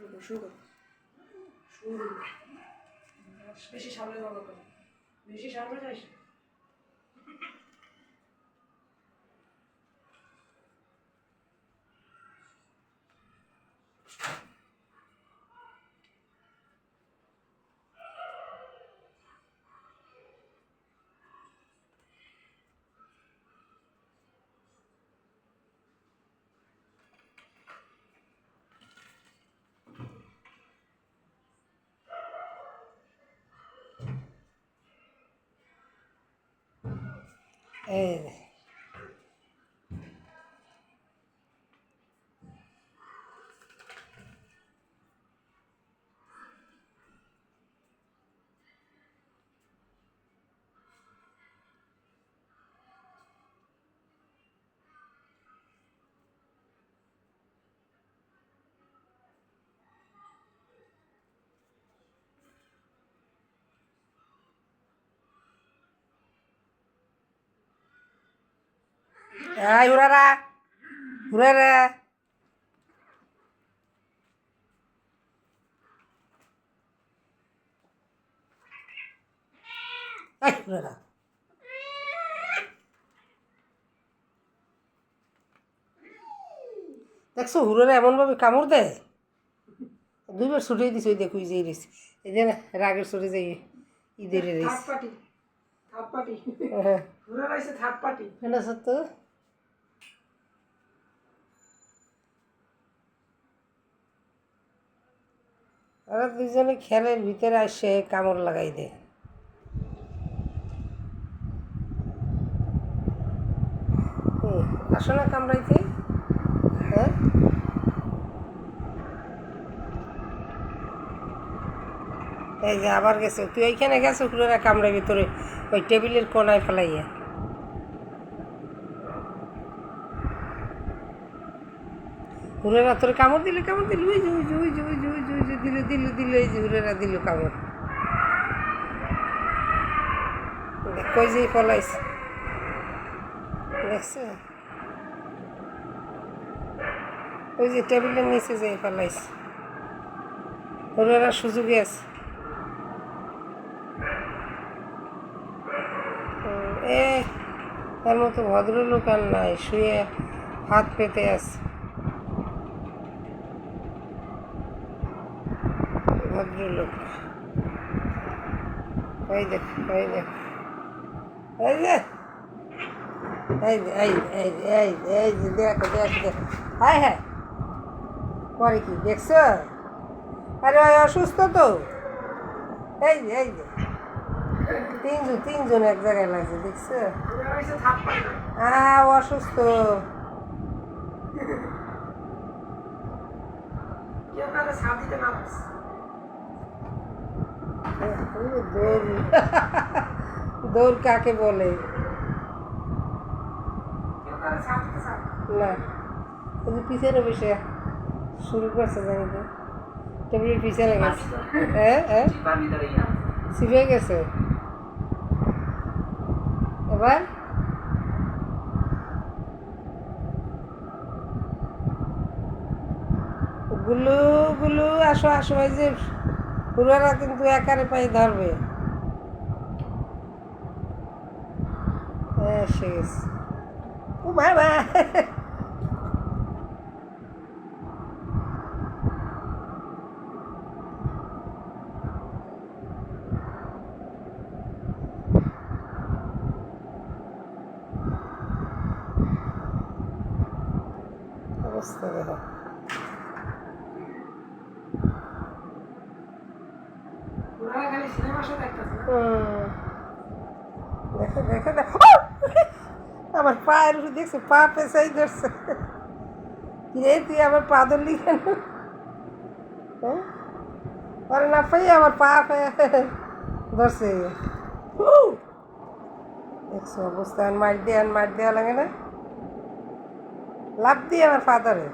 শুরু শুরু বেশি সামনে যাওয়া দরকার বেশি সামনে যাইস Urara, urara. Urara. দেখছো হুড়োরা এমনভাবে কামড় দেয় দুইবার ছুটে দিস ওই দেখো যে রেস এই যে না রাগের ছুটে যাই ঈদের রেস হ্যাঁ সত্য ওরা দুজনে খেলের ভিতরে আসে কামড় লাগাই দেয় আসো না কামড়াইতে হ্যাঁ এই যে আবার গেছে তুই ওইখানে গেছো কুড়োরা কামড়াই ভিতরে ওই টেবিলের কোনায় ফেলাইয়া হুরেরা তোর কামড় দিলে ওই যে ওই যে ওই যে ওই যে ওই যে ওই যে দিল এই যে হুরেরা দিল কামড় কই যে ফলাইছে দেখছে ওই যে টেবিলের নিচে যে ফেলাইছে হুরেরা সুযোগে আছে এর মতো ভদ্রলোক আর নাই শুয়ে হাত পেতে আছে ভদ্রলোক এই দেখ এই দেখ এই যে এই এই এই এই এই যে দেখো দেখো দেখ হ্যাঁ হ্যাঁ পরে কি দেখছো আরে অসুস্থ তো এই যে তিনজন এক জায়গায় লাগছে দেখছো অসুস্থ দৌড় কাকে বলে না পিছনে বসে শুরু করছে জানি তো টেবিলের পিছনে গেছে হ্যাঁ শিখে গেছে এবার গুলু গুলু আসো আসো এই যে পুরারা কিন্তু একারে পাই ধরবে শেষ ও বাবা অবস্থা দেখো দেখো দেখো দেখো আমার পায়ের উপর দেখছো পা পেঁচাই ধরছে কিরে তুই আবার পা ধরলি কেন হ্যাঁ পরে না পাই আমার পা ধরছে দেখছো অবস্থা মার দেওয়া লাগে না লাভ দিয়ে আমার পা ধরে